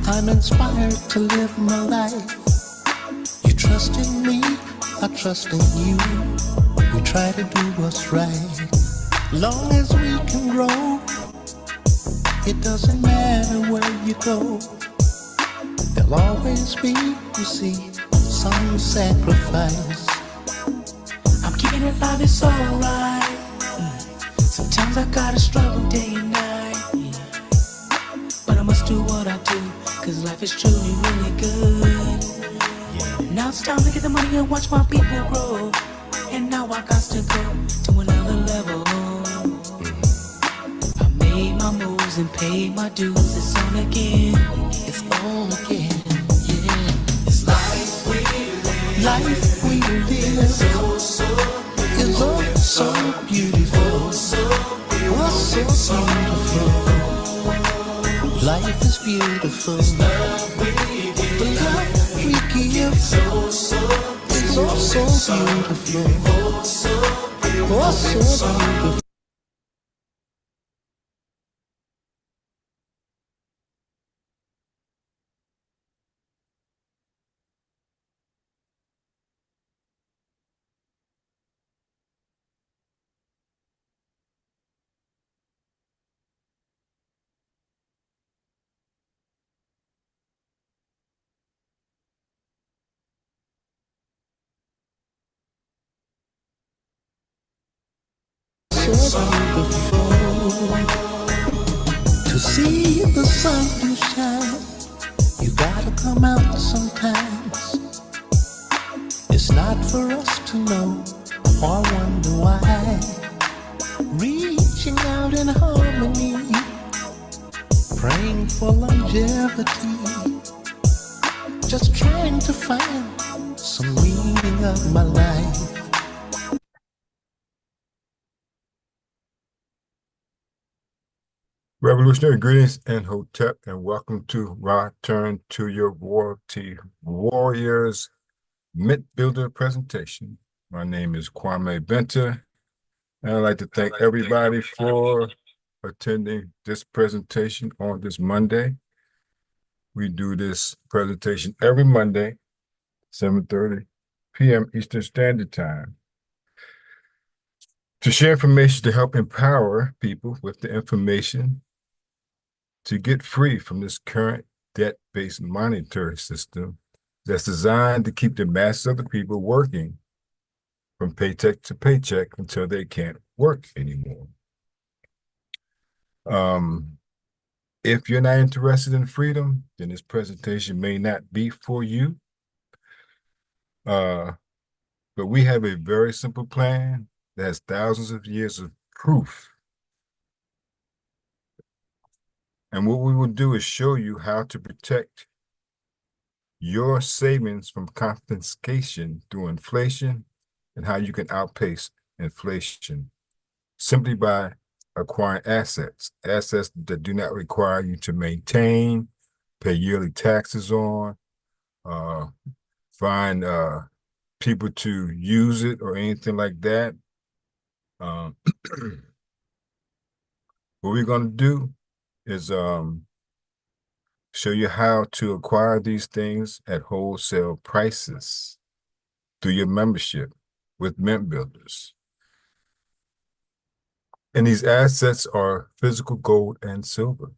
I'm inspired to live my life. You trust in me, I trust in you. We try to do what's right. Long as we can grow, it doesn't matter where you go. There'll always be, you see, some sacrifice. I'm keeping it live, it's alright. Sometimes I gotta struggle day and night. But I must do what I do, cause life is truly really good. Now it's time to get the money and watch my people grow. And now I got to go to another level. I made my moves and paid my dues. It's on again. It's on again. Yeah. It's life we live. Life we live. So, so it's all so beautiful. So beautiful. Life is beautiful. The love we give. It's all so beautiful. Oh, so beautiful. So beautiful. To see the sun you shine, you gotta come out sometimes. It's not for us to know or wonder why. Reaching out in harmony, praying for longevity, just trying to find some meaning of my life. Revolutionary greetings and hotep, and welcome to Return to Your Royalty Warriors Mint Builder presentation. My name is Kwame Benter, and I'd like to thank everybody for attending this presentation on this Monday. We do this presentation every Monday, 7:30 p.m. Eastern Standard Time, to share information to help empower people with the information to get free from this current debt-based monetary system that's designed to keep the masses of the people working from paycheck to paycheck until they can't work anymore. If you're not interested in freedom, then this presentation may not be for you. But we have a very simple plan that has thousands of years of proof. And what we will do is show you how to protect your savings from confiscation through inflation and how you can outpace inflation simply by acquiring assets that do not require you to maintain, pay yearly taxes on, find people to use it or anything like that. What we're going to do is show you how to acquire these things at wholesale prices through your membership with Mint Builders. And these assets are physical gold and silver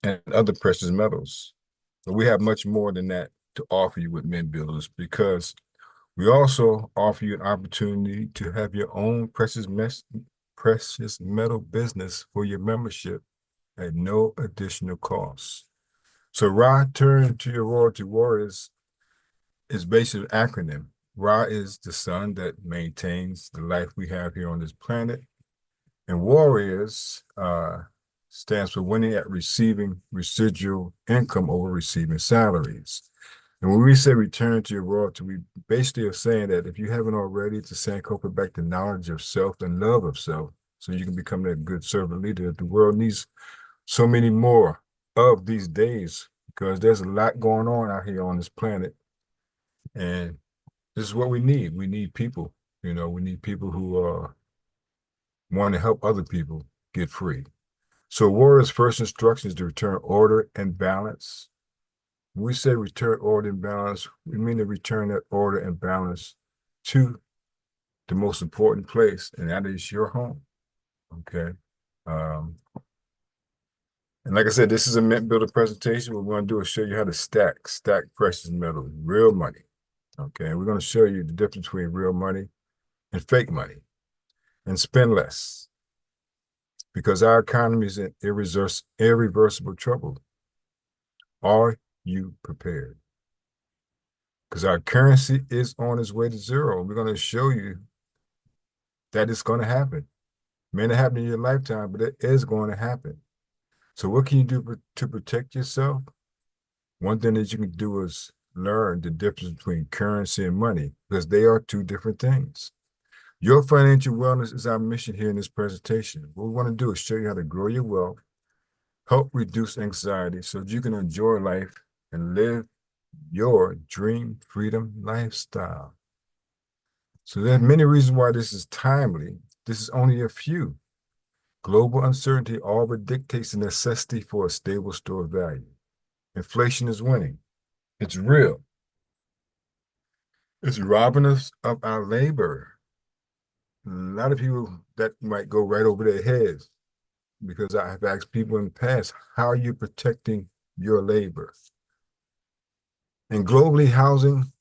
and other precious metals. But we have much more than that to offer you with Mint Builders, because we also offer you an opportunity to have your own precious metal business for your membership at no additional cost. So Return to Your Royalty Warriors is basically an acronym. Ra is the sun that maintains the life we have here on this planet. And Warriors stands for winning at receiving residual income over receiving salaries. And when we say return to your royalty, we basically are saying that if you haven't already, to sankofa back the knowledge of self and love of self, so you can become that good servant leader that the world needs so many more of these days, because there's a lot going on out here on this planet. And this is what we need. We need people, we need people who want to help other people get free. So Warrior's first instruction is to return order and balance When we say return order and balance, we mean to return that order and balance to the most important place, and that is your home. Okay. And like I said, this is a Mint Builder presentation. What we're going to do is show you how to stack precious metals, real money. Okay. We're going to show you the difference between real money and fake money, and spend less, because our economy is in irreversible trouble. Are you prepared? Because our currency is on its way to zero. We're going to show you that it's going to happen. It may not happen in your lifetime, but it is going to happen. So what can you do to protect yourself? One thing that you can do is learn the difference between currency and money, because they are two different things. Your financial wellness is our mission here in this presentation. What we want to do is show you how to grow your wealth, help reduce anxiety so that you can enjoy life and live your dream freedom lifestyle. So there are many reasons why this is timely. This is only a few. Global uncertainty all but dictates the necessity for a stable store of value. Inflation is winning. It's real. It's robbing us of our labor. A lot of people, that might go right over their heads, because I have asked people in the past, how are you protecting your labor? And globally, housing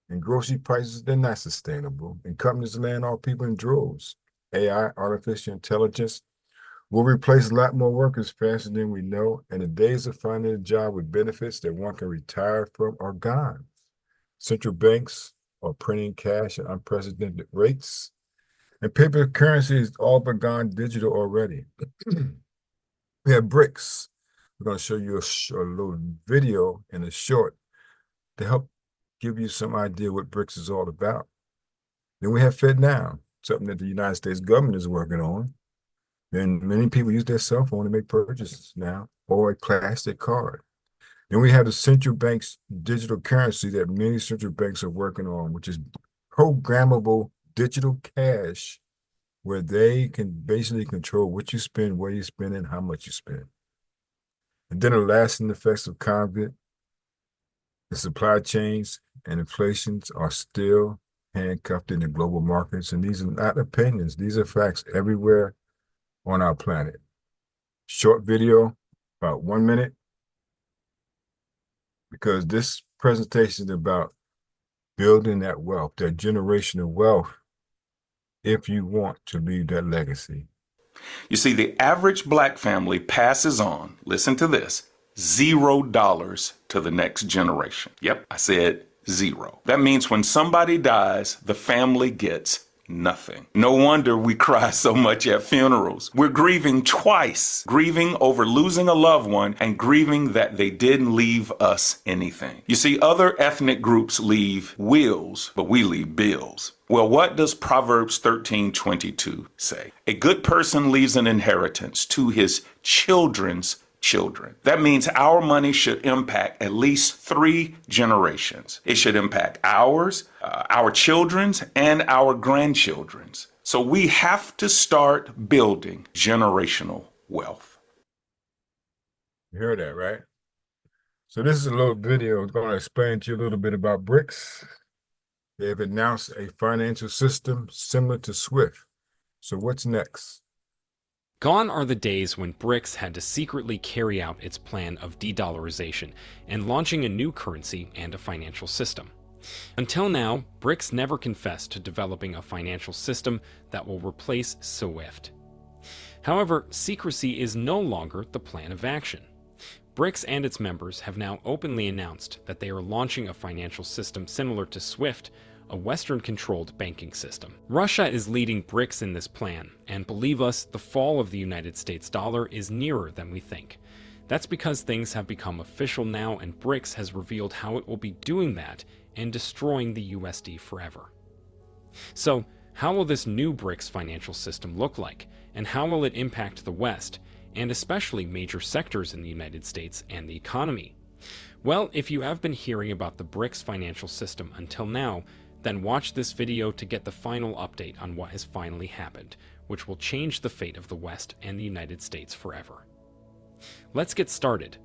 and grocery prices, they're not sustainable. And companies are laying off people in droves. AI, artificial intelligence, will replace a lot more workers faster than we know, and the days of finding a job with benefits that one can retire from are gone. Central banks are printing cash at unprecedented rates, and paper currency is all but gone digital already. We have BRICS. We're going to show you a little video and a short to help give you some idea what BRICS is all about. Then we have FedNow, something that the United States government is working on. And many people use their cell phone to make purchases now, or a plastic card. Then we have the central bank's digital currency that many central banks are working on, which is programmable digital cash, where they can basically control what you spend, where you spend, and how much you spend. And then the lasting effects of COVID, the supply chains and inflations are still handcuffed in the global markets. And these are not opinions. These are facts everywhere on our planet. Short video, about 1 minute, because this presentation is about building that wealth, that generational wealth, if you want to leave that legacy. You see, the average black family passes on, listen to this, $0 to the next generation. Yep, I said zero. That means when somebody dies, the family gets nothing. No wonder we cry so much at funerals. We're grieving twice, grieving over losing a loved one and grieving that they didn't leave us anything. You see, other ethnic groups leave wills, but we leave bills. Well, what does Proverbs 13:22 say? A good person leaves an inheritance to his children's children. That means our money should impact at least 3 generations. It should impact ours, our children's, and our grandchildren's. So we have to start building generational wealth. You heard that, right? So this is a little video going to explain to you a little bit about BRICS. They've announced a financial system similar to SWIFT. So what's next? Gone are the days when BRICS had to secretly carry out its plan of de-dollarization and launching a new currency and a financial system. Until now, BRICS never confessed to developing a financial system that will replace SWIFT. However, secrecy is no longer the plan of action. BRICS and its members have now openly announced that they are launching a financial system similar to SWIFT, a Western-controlled banking system. Russia is leading BRICS in this plan, and believe us, the fall of the United States dollar is nearer than we think. That's because things have become official now, and BRICS has revealed how it will be doing that and destroying the USD forever. So, how will this new BRICS financial system look like, and how will it impact the West, and especially major sectors in the United States and the economy? Well, if you have been hearing about the BRICS financial system until now, then watch this video to get the final update on what has finally happened, which will change the fate of the West and the United States forever. Let's get started.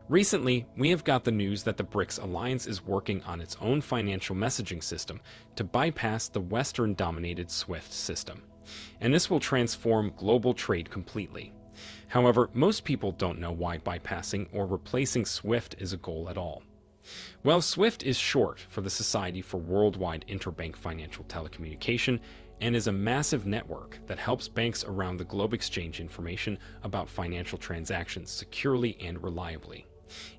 Recently, we have got the news that the BRICS alliance is working on its own financial messaging system to bypass the Western-dominated SWIFT system, and this will transform global trade completely. However, most people don't know why bypassing or replacing SWIFT is a goal at all. Well, SWIFT is short for the Society for Worldwide Interbank Financial Telecommunication and is a massive network that helps banks around the globe exchange information about financial transactions securely and reliably.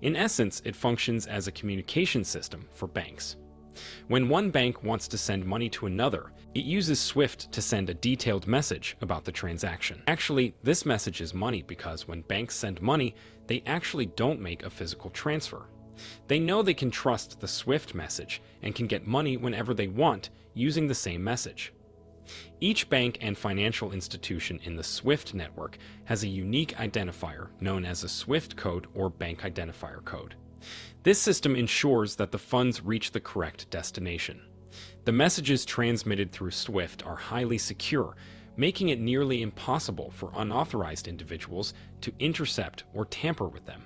In essence, it functions as a communication system for banks. When one bank wants to send money to another, it uses SWIFT to send a detailed message about the transaction. Actually, this message is money because when banks send money, they actually don't make a physical transfer. They know they can trust the SWIFT message and can get money whenever they want using the same message. Each bank and financial institution in the SWIFT network has a unique identifier known as a SWIFT code or bank identifier code. This system ensures that the funds reach the correct destination. The messages transmitted through SWIFT are highly secure, making it nearly impossible for unauthorized individuals to intercept or tamper with them.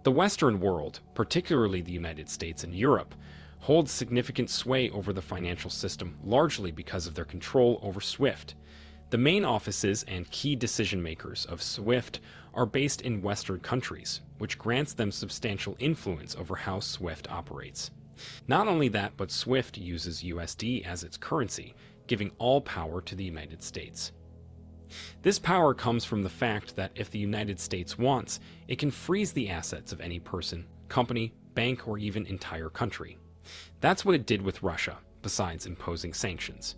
The Western world, particularly the United States and Europe, holds significant sway over the financial system largely because of their control over SWIFT. The main offices and key decision-makers of SWIFT are based in Western countries, which grants them substantial influence over how SWIFT operates. Not only that, but SWIFT uses USD as its currency, giving all power to the United States. This power comes from the fact that if the United States wants, it can freeze the assets of any person, company, bank, or even entire country. That's what it did with Russia, besides imposing sanctions.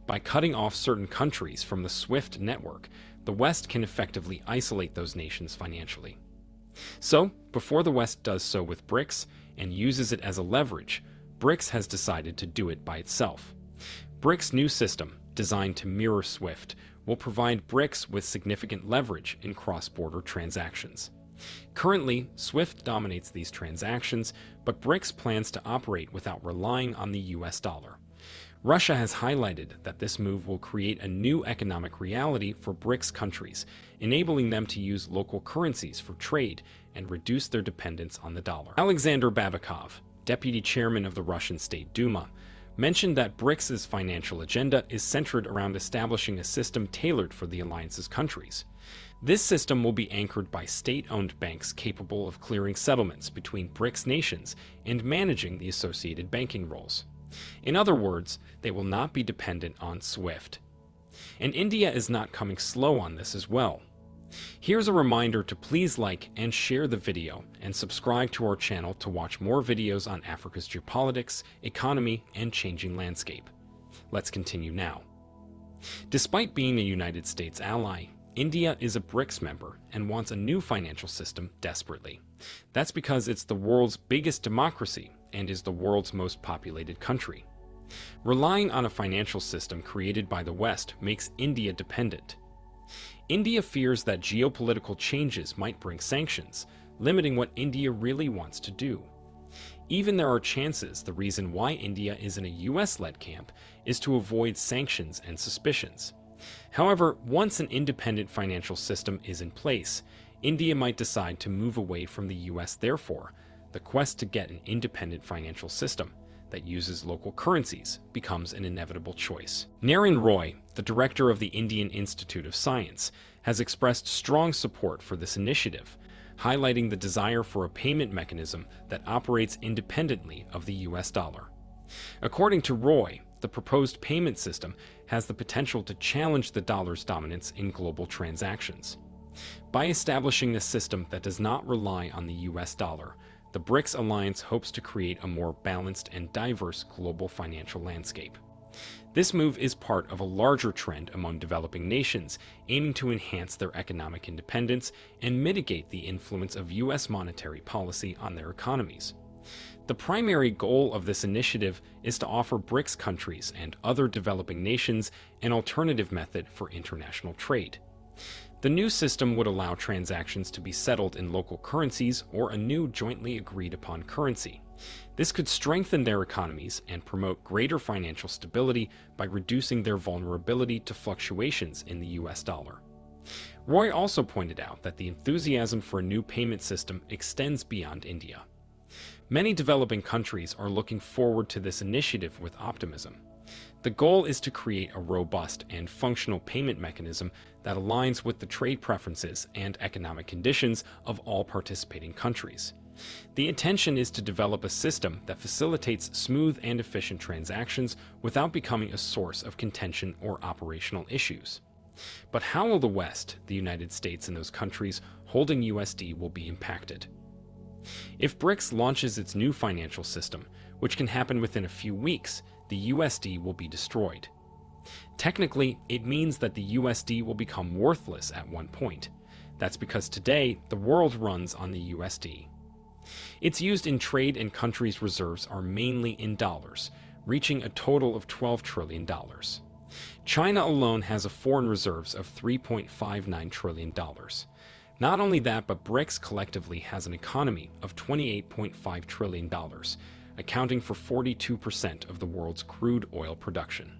By cutting off certain countries from the SWIFT network, the West can effectively isolate those nations financially. So, before the West does so with BRICS and uses it as a leverage, BRICS has decided to do it by itself. BRICS' new system, designed to mirror SWIFT, will provide BRICS with significant leverage in cross-border transactions. Currently, SWIFT dominates these transactions, but BRICS plans to operate without relying on the US dollar. Russia has highlighted that this move will create a new economic reality for BRICS countries, enabling them to use local currencies for trade and reduce their dependence on the dollar. Alexander Babakov, deputy chairman of the Russian State Duma, mentioned that BRICS' financial agenda is centered around establishing a system tailored for the alliance's countries. This system will be anchored by state-owned banks capable of clearing settlements between BRICS nations and managing the associated banking roles. In other words, they will not be dependent on SWIFT. And India is not coming slow on this as well. Here's a reminder to please like and share the video and subscribe to our channel to watch more videos on Africa's geopolitics, economy, and changing landscape. Let's continue now. Despite being a United States ally, India is a BRICS member and wants a new financial system desperately. That's because it's the world's biggest democracy and is the world's most populated country. Relying on a financial system created by the West makes India dependent. India fears that geopolitical changes might bring sanctions, limiting what India really wants to do. Even there are chances the reason why India is in a US-led camp is to avoid sanctions and suspicions. However, once an independent financial system is in place, India might decide to move away from the US. Therefore, the quest to get an independent financial system that uses local currencies becomes an inevitable choice. Naren Roy, the director of the Indian Institute of Science, has expressed strong support for this initiative, highlighting the desire for a payment mechanism that operates independently of the US dollar. According to Roy, the proposed payment system has the potential to challenge the dollar's dominance in global transactions. By establishing a system that does not rely on the US dollar, the BRICS alliance hopes to create a more balanced and diverse global financial landscape. This move is part of a larger trend among developing nations aiming to enhance their economic independence and mitigate the influence of US monetary policy on their economies. The primary goal of this initiative is to offer BRICS countries and other developing nations an alternative method for international trade. The new system would allow transactions to be settled in local currencies or a new jointly agreed upon currency. This could strengthen their economies and promote greater financial stability by reducing their vulnerability to fluctuations in the US dollar. Roy also pointed out that the enthusiasm for a new payment system extends beyond India. Many developing countries are looking forward to this initiative with optimism. The goal is to create a robust and functional payment mechanism that aligns with the trade preferences and economic conditions of all participating countries. The intention is to develop a system that facilitates smooth and efficient transactions without becoming a source of contention or operational issues. But how will the West, the United States, and those countries holding USD will be impacted? If BRICS launches its new financial system, which can happen within a few weeks, the USD will be destroyed. Technically, it means that the USD will become worthless at one point. That's because today, the world runs on the USD. It's used in trade, and countries' reserves are mainly in dollars, reaching a total of $12 trillion. China alone has a foreign reserves of $3.59 trillion. Not only that, but BRICS collectively has an economy of $28.5 trillion, accounting for 42% of the world's crude oil production.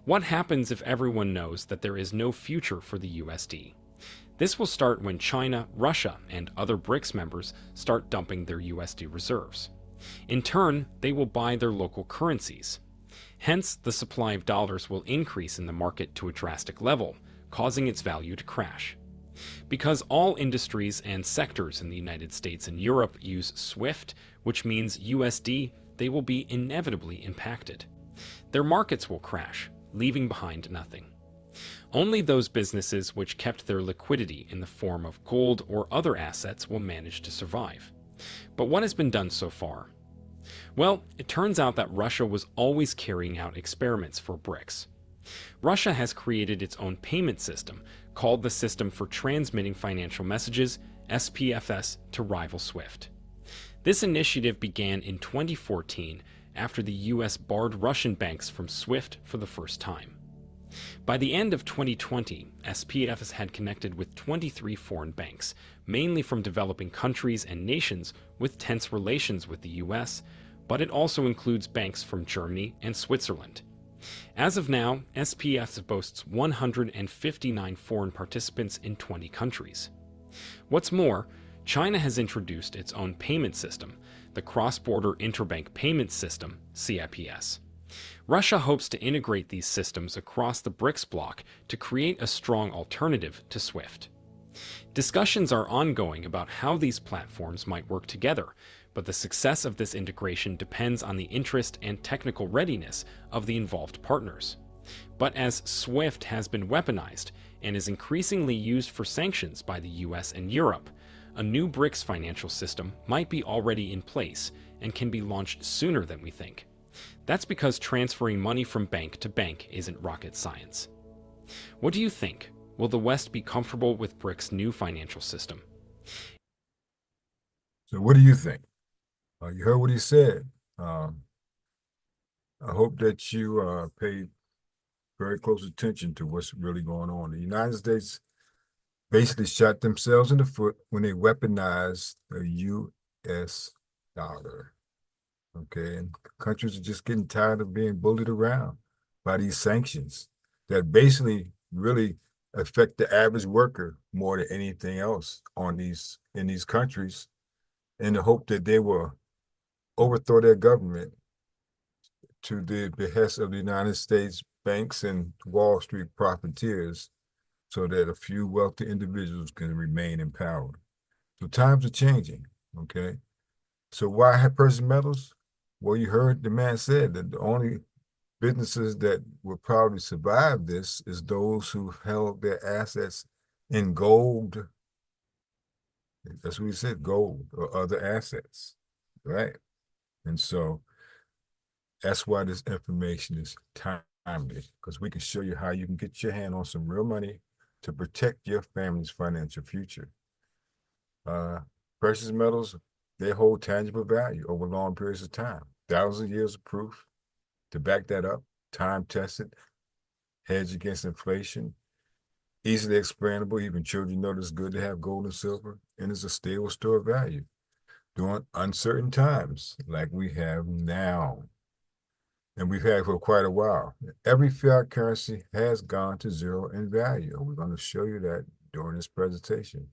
What happens if everyone knows that there is no future for the USD? This will start when China, Russia, and other BRICS members start dumping their USD reserves. In turn, they will buy their local currencies. Hence, the supply of dollars will increase in the market to a drastic level, causing its value to crash. Because all industries and sectors in the United States and Europe use SWIFT, which means USD, they will be inevitably impacted. Their markets will crash, leaving behind nothing. Only those businesses which kept their liquidity in the form of gold or other assets will manage to survive. But what has been done so far? Well, it turns out that Russia was always carrying out experiments for BRICS. Russia has created its own payment system called the System for Transmitting Financial Messages, SPFS, to rival SWIFT. This initiative began in 2014 after the US barred Russian banks from SWIFT for the first time. By the end of 2020, SPFS had connected with 23 foreign banks, mainly from developing countries and nations with tense relations with the US, but it also includes banks from Germany and Switzerland. As of now, SPFS boasts 159 foreign participants in 20 countries. What's more, China has introduced its own payment system, the Cross-Border Interbank Payment System, CIPS. Russia hopes to integrate these systems across the BRICS bloc to create a strong alternative to SWIFT. Discussions are ongoing about how these platforms might work together, but the success of this integration depends on the interest and technical readiness of the involved partners. But as SWIFT has been weaponized and is increasingly used for sanctions by the US and Europe, a new BRICS financial system might be already in place and can be launched sooner than we think. That's because transferring money from bank to bank isn't rocket science. What do you think? Will the West be comfortable with BRICS' new financial system? So what do you think? You heard what he said. I hope that you paid very close attention to what's really going on. The United States basically shot themselves in the foot when they weaponized the US dollar. Okay, and countries are just getting tired of being bullied around by these sanctions that basically really affect the average worker more than anything else in these countries, in the hope that they will overthrow their government to the behest of the United States banks and Wall Street profiteers, so that a few wealthy individuals can remain in power. So times are changing, okay? So why have precious metals? Well, you heard the man said that the only businesses that will probably survive this is those who held their assets in gold. That's what he said, gold or other assets, right? And so that's why this information is timely, because we can show you how you can get your hand on some real money to protect your family's financial future. Precious metals, they hold tangible value over long periods of time. Thousands of years of proof to back that up, time-tested, hedge against inflation, easily explainable. Even children know it's good to have gold and silver, and it's a stable store of value during uncertain times like we have now, and we've had for quite a while. Every fiat currency has gone to zero in value. We're going to show you that during this presentation.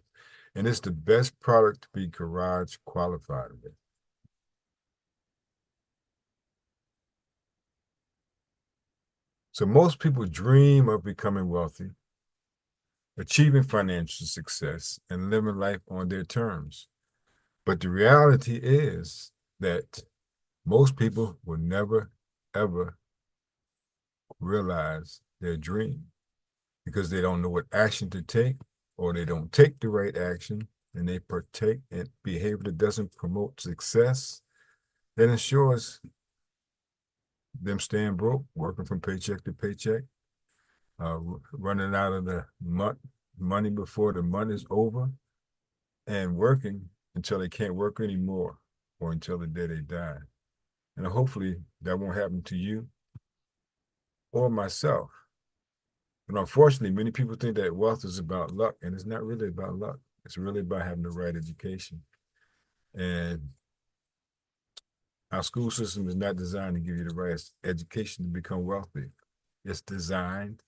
And it's the best product to be garage qualified with. So most people dream of becoming wealthy, achieving financial success, and living life on their terms. But the reality is that most people will never, ever realize their dream because they don't know what action to take, or they don't take the right action, and they partake in behavior that doesn't promote success, that ensures them staying broke, working from paycheck to paycheck, running out of the money before the month is over, and working until they can't work anymore, or until the day they die. And hopefully that won't happen to you or myself. But unfortunately, many people think that wealth is about luck, and it's not really about luck. It's really about having the right education. And our school system is not designed to give you the right education to become wealthy. It's designed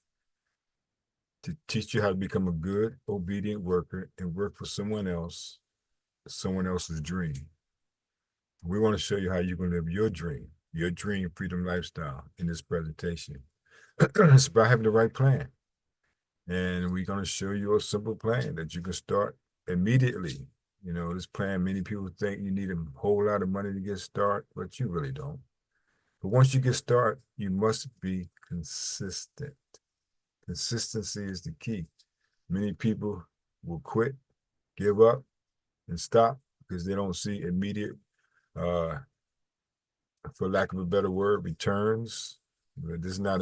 to teach you how to become a good, obedient worker and work for someone else's dream. We want to show you how you can live your dream freedom lifestyle in this presentation. It's about having the right plan. And we're going to show you a simple plan that you can start immediately. You know, this plan, many people think you need a whole lot of money to get started, but you really don't. But once you get started, you must be consistent. Consistency is the key. Many people will quit, give up, and stop because they don't see immediate, for lack of a better word, returns. This is not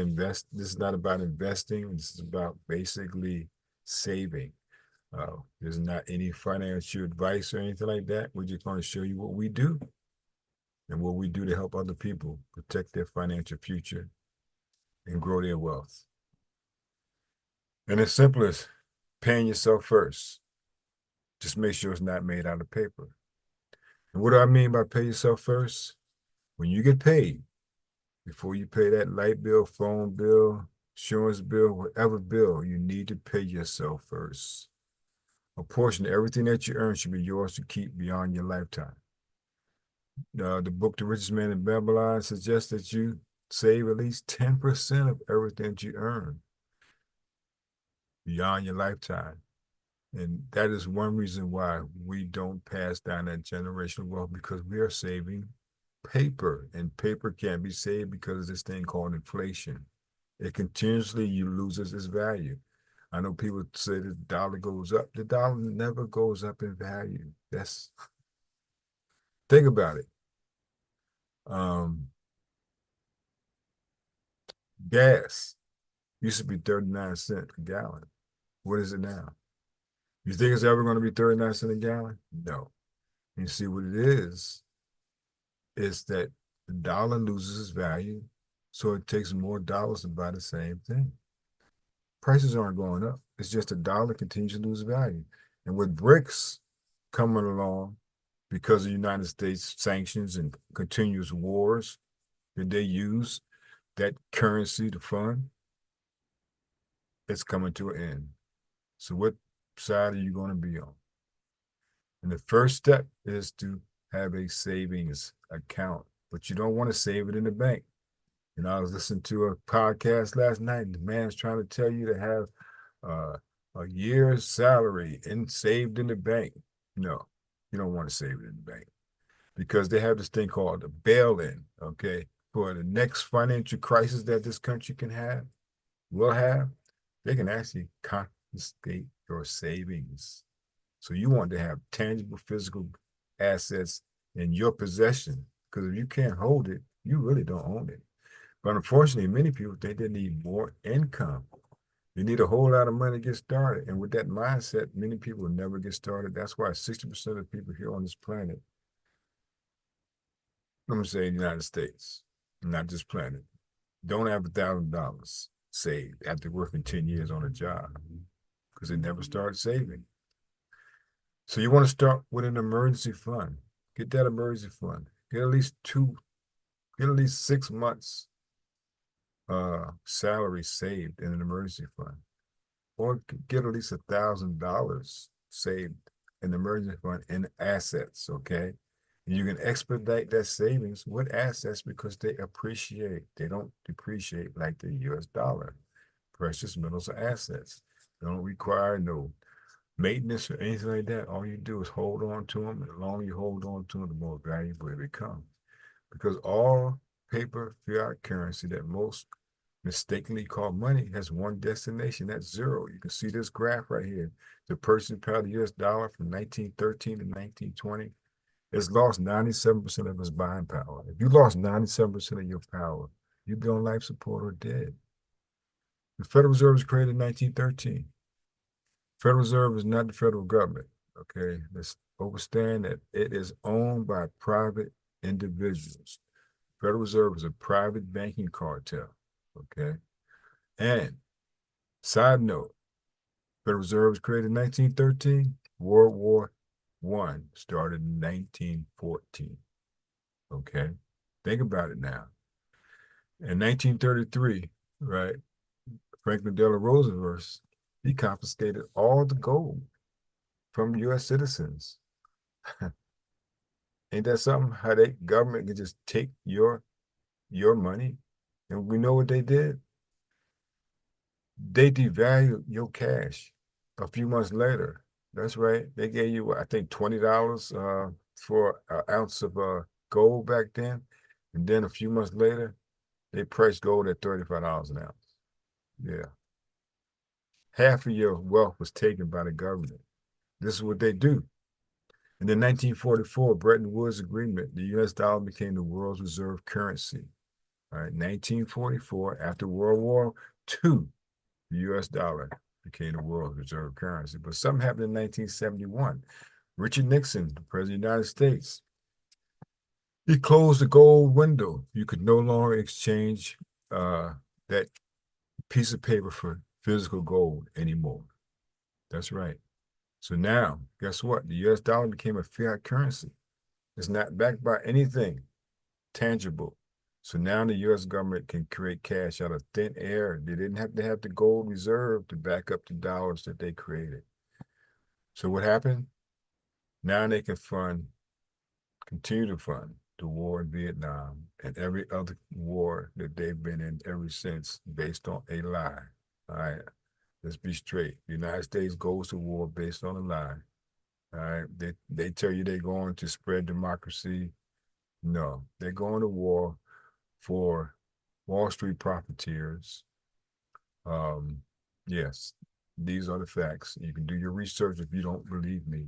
about investing. This is about basically saving. There's not any financial advice or anything like that. We're just going to show you what we do and what we do to help other people protect their financial future and grow their wealth. And as simple as paying yourself first. Just make sure it's not made out of paper. And what do I mean by pay yourself first? When you get paid, before you pay that light bill, phone bill, insurance bill, whatever bill, you need to pay yourself first. A portion of everything that you earn should be yours to keep beyond your lifetime. The book, The Richest Man in Babylon, suggests that you save at least 10% of everything that you earn beyond your lifetime. And that is one reason why we don't pass down that generational wealth, because we are saving paper, and paper can't be saved because of this thing called inflation. It continuously loses its value. I know people say the dollar goes up. The dollar never goes up in value. Think about it. Gas used to be 39 cents a gallon. What is it now? You think it's ever going to be 39 cents a gallon? No. You see what it is that the dollar loses its value, so it takes more dollars to buy the same thing. Prices aren't going up. It's just the dollar continues to lose value. And with BRICS coming along because of United States sanctions and continuous wars that they use that currency to fund, it's coming to an end. So what side are you going to be on? And the first step is to have a savings account, but you don't want to save it in the bank. You know, I was listening to a podcast last night, and the man's trying to tell you to have a year's salary and saved in the bank. No, you don't want to save it in the bank, because they have this thing called the bail-in, okay? For the next financial crisis that this country will have, they can actually confiscate your savings. So you want to have tangible physical assets in your possession, because if you can't hold it, you really don't own it. But unfortunately, many people think they need more income. They need a whole lot of money to get started. And with that mindset, many people will never get started. That's why 60% of people here on this planet, I'm going to say in the United States, not this planet, don't have $1,000 saved after working 10 years on a job, because they never started saving. So you want to start with an emergency fund. Get that emergency fund. Get at least 6 months salary saved in an emergency fund. or get at least $1,000 saved in the emergency fund in assets, okay? And you can expedite that savings with assets because they appreciate. They don't depreciate like the US dollar. Precious metals are assets. They don't require no maintenance or anything like that. All you do is hold on to them. And the longer you hold on to them, the more valuable they become. Because all paper fiat currency that most mistakenly called money has one destination, that's zero. You can see this graph right here. The purchasing power of the US dollar from 1913 to 1920 has lost 97% of its buying power. If you lost 97% of your power, you'd be on life support or dead. The Federal Reserve was created in 1913. Federal Reserve is not the federal government, okay? Let's understand that it is owned by private individuals. Federal Reserve is a private banking cartel, okay? And side note, Federal Reserve was created in 1913. World War I started in 1914, okay? Think about it now. In 1933, right, Franklin Delano Roosevelt, he confiscated all the gold from U.S. citizens. Ain't that something? How they government can just take your money, and we know what they did. They devalued your cash a few months later. That's right. They gave you, I think, $20 for an ounce of gold back then, and then a few months later, they priced gold at $35 an ounce. Yeah, half of your wealth was taken by the government. This is what they do. And in 1944, Bretton Woods Agreement, the U.S. dollar became the world's reserve currency. All right, 1944, after World War II, the U.S. dollar became the world's reserve currency. But something happened in 1971. Richard Nixon, the President of the United States, he closed the gold window. You could no longer exchange that piece of paper for physical gold anymore. That's right. So now, guess what? The US dollar became a fiat currency. It's not backed by anything tangible. So now the US government can create cash out of thin air. They didn't have to have the gold reserve to back up the dollars that they created. So what happened? Now they can continue to fund the war in Vietnam and every other war that they've been in ever since based on a lie. All right. Let's be straight. The United States goes to war based on a lie. All right. They tell you they're going to spread democracy. No, they're going to war for Wall Street profiteers. Yes, these are the facts. You can do your research if you don't believe me.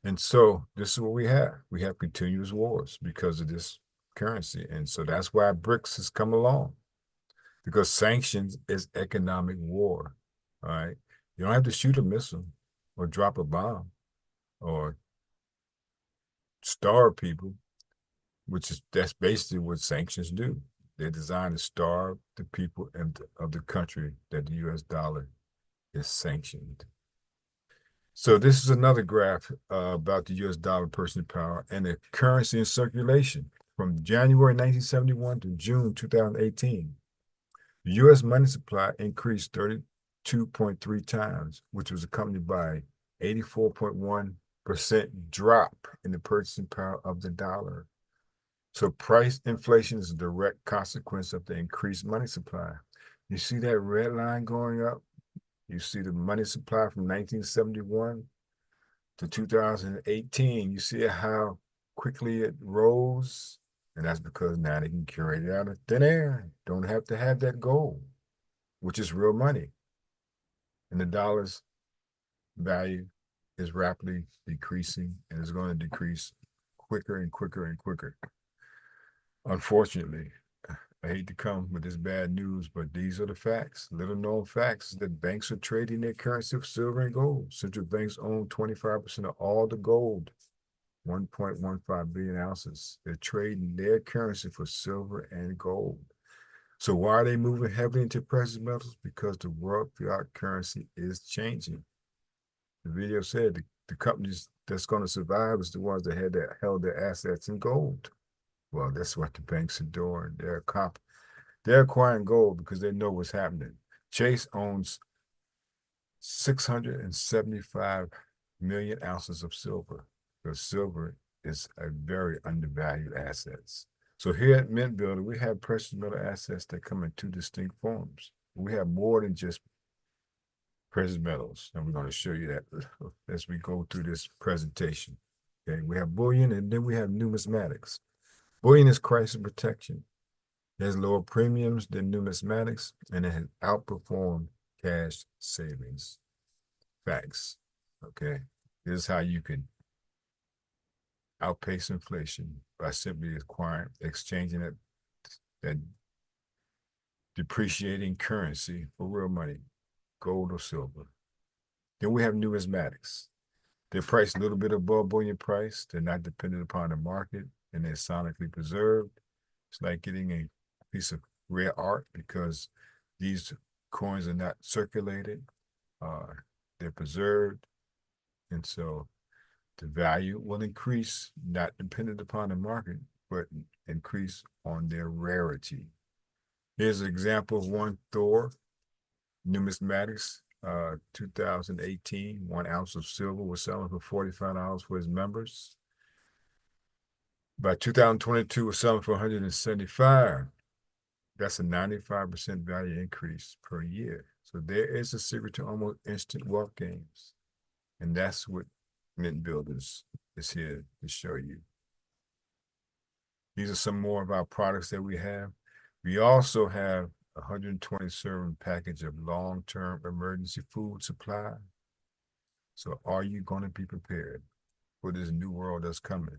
And so this is what we have. We have continuous wars because of this currency. And so that's why BRICS has come along, because sanctions is economic war. All right. You don't have to shoot a missile or drop a bomb or starve people, that's basically what sanctions do. They're designed to starve the people of the country that the US dollar is sanctioned. So this is another graph about the US dollar purchasing power and the currency in circulation from January 1971 to June 2018. The US money supply increased 32.3 times, which was accompanied by 84.1% drop in the purchasing power of the dollar. So price inflation is a direct consequence of the increased money supply. You see that red line going up? You see the money supply from 1971 to 2018. You see how quickly it rose? And that's because now they can curate it out of thin air. Don't have to have that gold, which is real money. And the dollar's value is rapidly decreasing and is going to decrease quicker and quicker and quicker. Unfortunately, I hate to come with this bad news, but these are the facts. Little known facts is that banks are trading their currency for silver and gold. Central banks own 25% of all the gold, 1.15 billion ounces. They're trading their currency for silver and gold. So why are they moving heavily into precious metals? Because the world fiat currency is changing. The video said the companies that's going to survive is the ones that held their assets in gold. Well, that's what the banks are doing. They're acquiring gold because they know what's happening. Chase owns 675 million ounces of silver, because silver is a very undervalued asset. So here at Mint Builder, we have precious metal assets that come in two distinct forms. We have more than just precious metals, and we're going to show you that as we go through this presentation. Okay, we have bullion, and then we have numismatics. Bullion is crisis protection. It has lower premiums than numismatics, and it has outperformed cash savings. Facts. Okay, this is how you can outpace inflation by simply exchanging that depreciating currency for real money, gold or silver. Then we have numismatics. They're priced a little bit above bullion price. They're not dependent upon the market, and they're sonically preserved. It's like getting a piece of rare art because these coins are not circulated. They're preserved, and so the value will increase, not dependent upon the market, but increase on their rarity. Here's an example of one Thor numismatics, 2018. 1 ounce of silver was selling for $45 for his members. By 2022, was selling for $175. That's a 95% value increase per year. So there is a secret to almost instant wealth gains. And that's what Mint Builders is here to show you. These are some more of our products that we have. We also have a 120 serving package of long-term emergency food supply. So are you going to be prepared for this new world that's coming?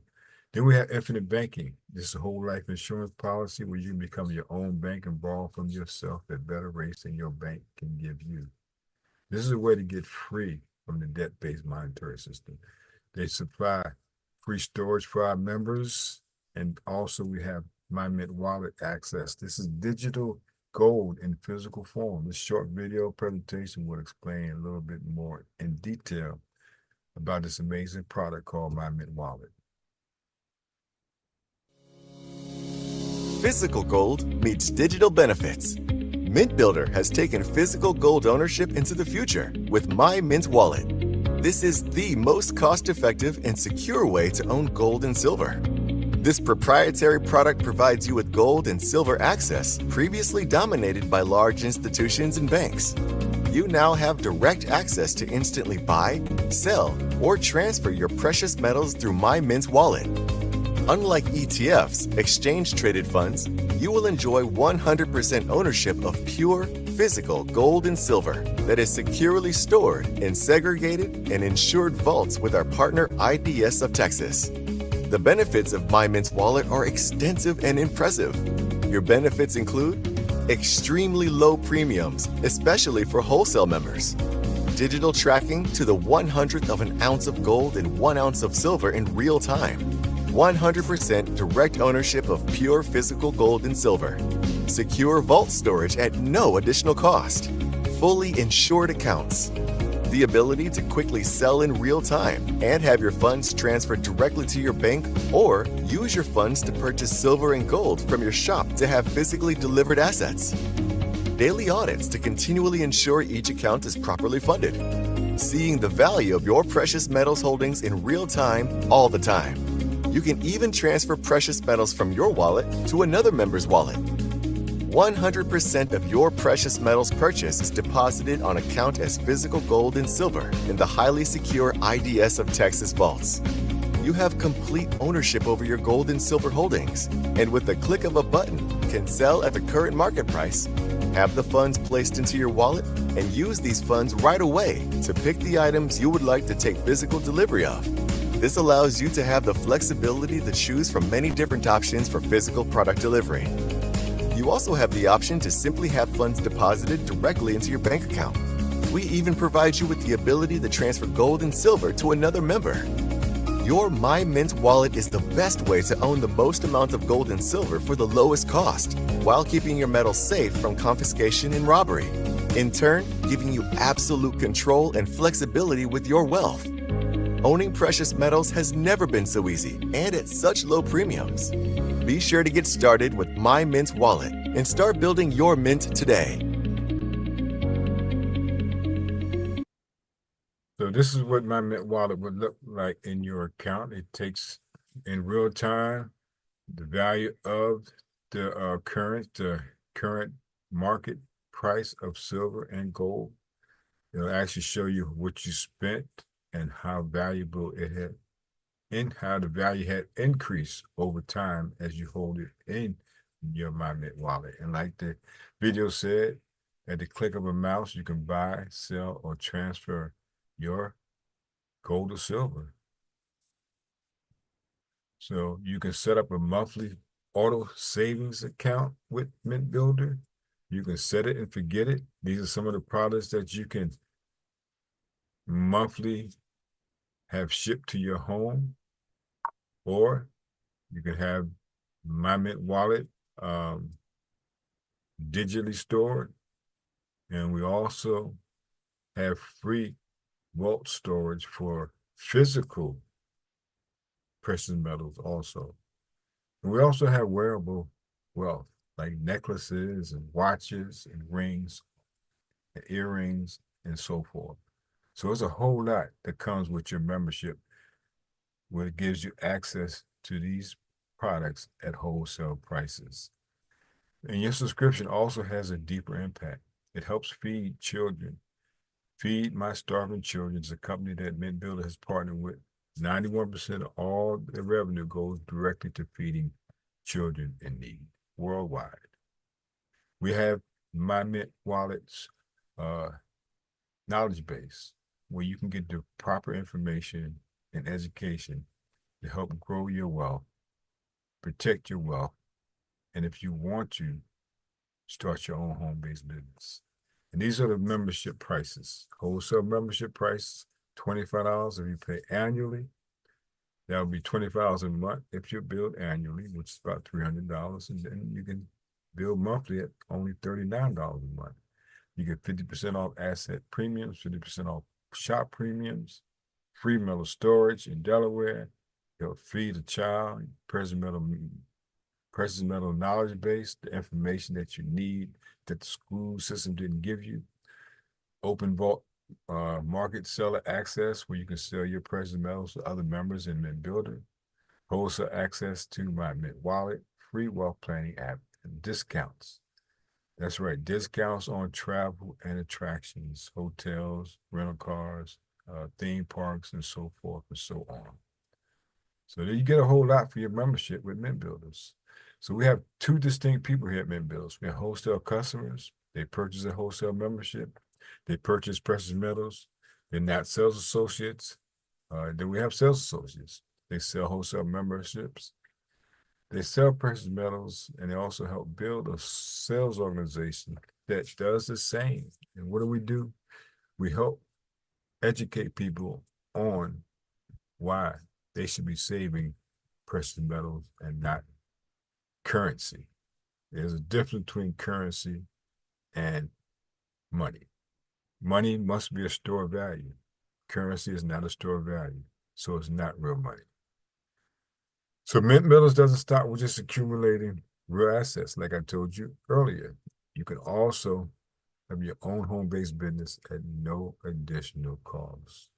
Then we have infinite banking. This is a whole life insurance policy where you can become your own bank and borrow from yourself at better rates than your bank can give you. This is a way to get free from the debt-based monetary system. They supply free storage for our members, and also we have My Mint Wallet access. This is digital gold in physical form. This short video presentation will explain a little bit more in detail about this amazing product called My Mint Wallet. Physical gold meets digital benefits. Mint Builder has taken physical gold ownership into the future with My Mint Wallet. This is the most cost-effective and secure way to own gold and silver. This proprietary product provides you with gold and silver access previously dominated by large institutions and banks. You now have direct access to instantly buy, sell, or transfer your precious metals through My Mint Wallet. Unlike ETFs, exchange-traded funds, you will enjoy 100% ownership of pure, physical gold and silver that is securely stored in segregated and insured vaults with our partner IDS of Texas. The benefits of My Mint Wallet are extensive and impressive. Your benefits include extremely low premiums, especially for wholesale members, digital tracking to the 100th of an ounce of gold and 1 ounce of silver in real time, 100% direct ownership of pure physical gold and silver, secure vault storage at no additional cost, fully insured accounts, the ability to quickly sell in real time and have your funds transferred directly to your bank, or use your funds to purchase silver and gold from your shop to have physically delivered assets, daily audits to continually ensure each account is properly funded, seeing the value of your precious metals holdings in real time all the time. You can even transfer precious metals from your wallet to another member's wallet. 100% of your precious metals purchase is deposited on account as physical gold and silver in the highly secure IDS of Texas vaults. You have complete ownership over your gold and silver holdings, and with the click of a button, can sell at the current market price, have the funds placed into your wallet, and use these funds right away to pick the items you would like to take physical delivery of. This allows you to have the flexibility to choose from many different options for physical product delivery. You also have the option to simply have funds deposited directly into your bank account. We even provide you with the ability to transfer gold and silver to another member. Your My Mint Wallet is the best way to own the most amount of gold and silver for the lowest cost, while keeping your metals safe from confiscation and robbery, in turn giving you absolute control and flexibility with your wealth. Owning precious metals has never been so easy and at such low premiums. Be sure to get started with My Mint Wallet and start building your mint today. this is what my Mint wallet would look like in your account. It takes in real time the value of the current market price of silver and gold. It'll actually show you what you spent and how valuable it had, and how the value had increased over time as you hold it in your My Mint wallet. And like the video said, at the click of a mouse, you can buy, sell, or transfer your gold or silver. So you can set up a monthly auto savings account with Mint Builder. You can set it and forget it. These are some of the products that you can monthly have shipped to your home, or you can have My Mint wallet digitally stored. And we also have free vault storage for physical precious metals also. And we also have wearable wealth, like necklaces and watches and rings and earrings and so forth. So it's a whole lot that comes with your membership, where it gives you access to these products at wholesale prices. And your subscription also has a deeper impact. It helps feed children. Feed My Starving Children is a company that Mint Builder has partnered with. 91% of all the revenue goes directly to feeding children in need worldwide. We have My Mint Wallet's knowledge base, where you can get the proper information and education to help grow your wealth, protect your wealth, and if you want to, start your own home-based business. And these are the membership prices. Wholesale membership price, $25 if you pay annually. That would be $25 a month if you build annually, which is about $300. And then you can build monthly at only $39 a month. You get 50% off asset premiums, 50% off shop premiums, free metal storage in Delaware. You'll feed a child, precious metal knowledge base, the information that you need that the school system didn't give you. Open vault market seller access, where you can sell your precious metals to other members in Mint Builder. Wholesale access to My Mint wallet, free wealth planning app, and discounts. That's right, discounts on travel and attractions, hotels, rental cars, theme parks, and so forth and so on. So you get a whole lot for your membership with Mint Builders. So we have two distinct people here at Mint Builders. We have wholesale customers. They purchase a wholesale membership. They purchase precious metals. They're not sales associates. Then we have sales associates. They sell wholesale memberships. They sell precious metals, and they also help build a sales organization that does the same. And what do? We help educate people on why they should be saving precious metals and not currency. There's a difference between currency and money. Money must be a store of value. Currency is not a store of value, so it's not real money. So Mint Builders doesn't stop with just accumulating real assets. Like I told you earlier, you can also have your own home-based business at no additional cost.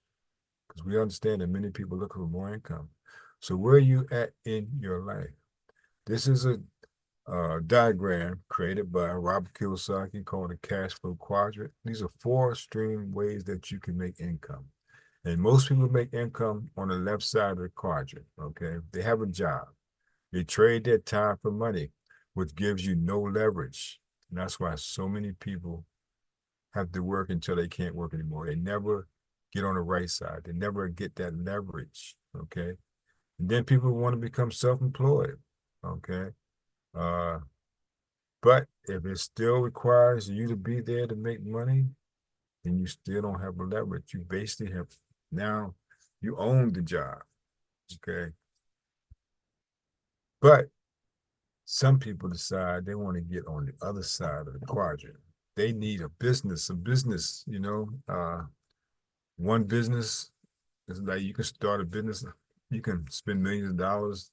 Because we understand that many people look for more income. So where are you at in your life? This is a diagram created by Robert Kiyosaki called the cash flow quadrant. These are 4 stream ways that you can make income. And most people make income on the left side of the quadrant, okay? They have a job. They trade their time for money, which gives you no leverage. And that's why so many people have to work until they can't work anymore. They never get on the right side. They never get that leverage, okay? And then people want to become self-employed, okay? But if it still requires you to be there to make money, then you still don't have a leverage. You basically have, now you own the job, okay? But some people decide they want to get on the other side of the quadrant. They need a business, you know. One business is like, you can start a business, you can spend millions of dollars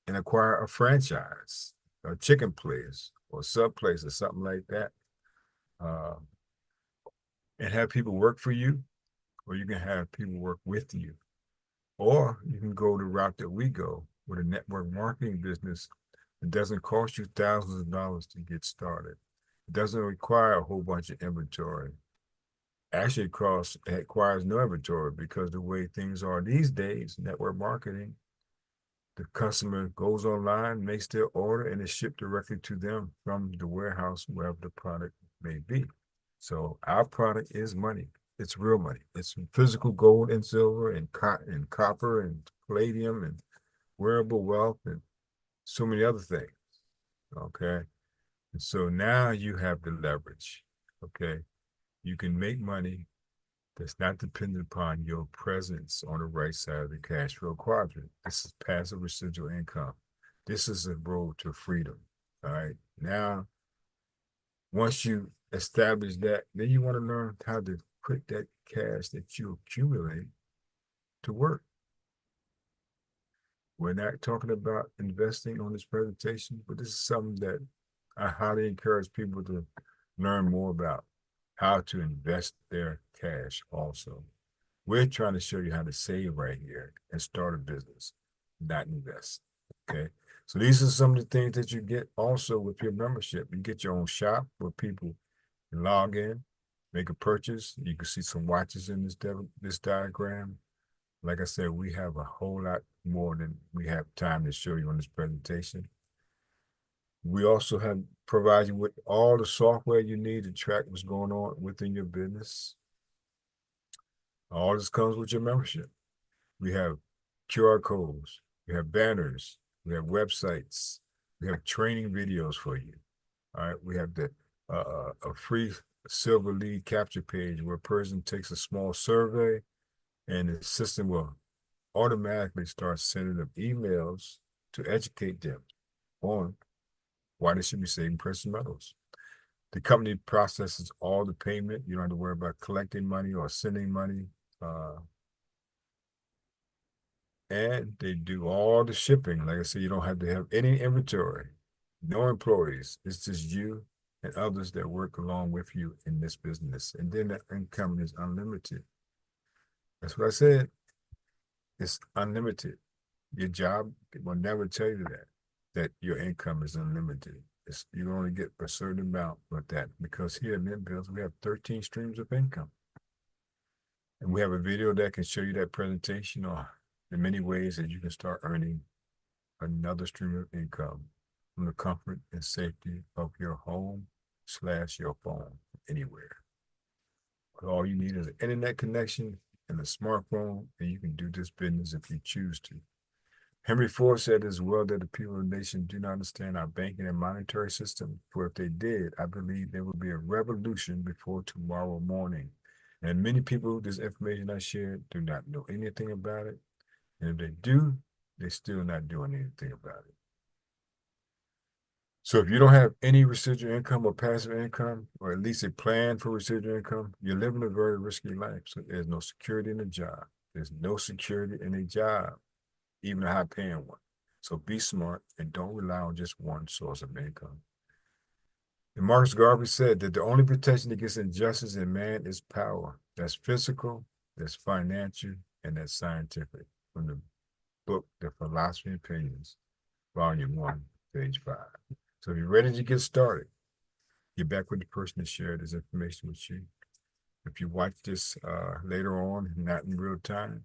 and acquire a franchise, a chicken place or sub place or something like that, and have people work for you or you can have people work with you. Or you can go the route that we go with a network marketing business. It doesn't cost you thousands of dollars to get started. It doesn't require a whole bunch of inventory. Actually, it requires no inventory because the way things are these days, network marketing, the customer goes online, makes their order, and it's shipped directly to them from the warehouse, wherever the product may be. So our product is money. It's real money. It's physical gold and silver and copper and palladium and wearable wealth and so many other things. Okay. And so now you have the leverage. Okay. You can make money that's not dependent upon your presence on the right side of the cash flow quadrant. This is passive residual income. This is a road to freedom. All right. Now, once you establish that, then you want to learn how to put that cash that you accumulate to work. We're not talking about investing on this presentation, but this is something that I highly encourage people to learn more about, how to invest their cash also. We're trying to show you how to save right here and start a business, not invest. Okay. So these are some of the things that you get also with your membership. You get your own shop where people can log in, make a purchase. You can see some watches in this diagram. Like I said, we have a whole lot more than we have time to show you on this presentation. We also have provide you with all the software you need to track what's going on within your business. All this comes with your membership. We have QR codes, we have banners, we have websites, we have training videos for you. All right, we have a free silver lead capture page where a person takes a small survey and the system will automatically start sending them emails to educate them on why they should be saving precious metals. The company processes all the payment. You don't have to worry about collecting money or sending money. And they do all the shipping. Like I said, you don't have to have any inventory, no employees. It's just you and others that work along with you in this business. And then the income is unlimited. That's what I said. It's unlimited. Your job will never tell you that your income is unlimited. You only get a certain amount with that because here at Mint Bills, we have 13 streams of income. And we have a video that can show you that presentation or the many ways that you can start earning another stream of income from the comfort and safety of your home/your phone anywhere. But all you need is an internet connection and a smartphone, and you can do this business if you choose to. Henry Ford said as well that the people of the nation do not understand our banking and monetary system, for if they did, I believe there would be a revolution before tomorrow morning. And many people, this information I shared, do not know anything about it. And if they do, they're still not doing anything about it. So if you don't have any residual income or passive income, or at least a plan for residual income, you're living a very risky life. So there's no security in a job. There's no security in a job, even a high-paying one. So be smart and don't rely on just one source of income. And Marcus Garvey said that the only protection against injustice in man is power. That's physical, that's financial, and that's scientific. From the book, The Philosophy and Opinions, Volume 1, page 5. So if you're ready to get started, get back with the person that shared this information with you. If you watch this later on, not in real time,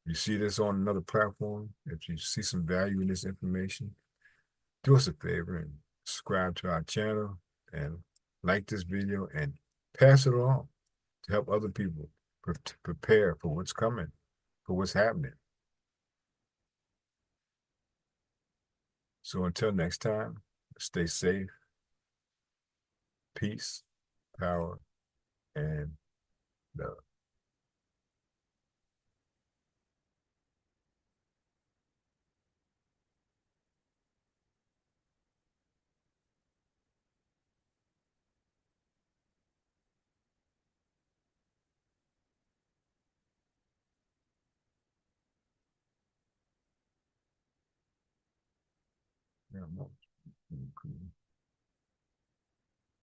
you see this on another platform, if you see some value in this information, do us a favor and subscribe to our channel and like this video and pass it along to help other people prepare for what's coming, for what's happening. So until next time, stay safe, peace, power, and love. Yeah,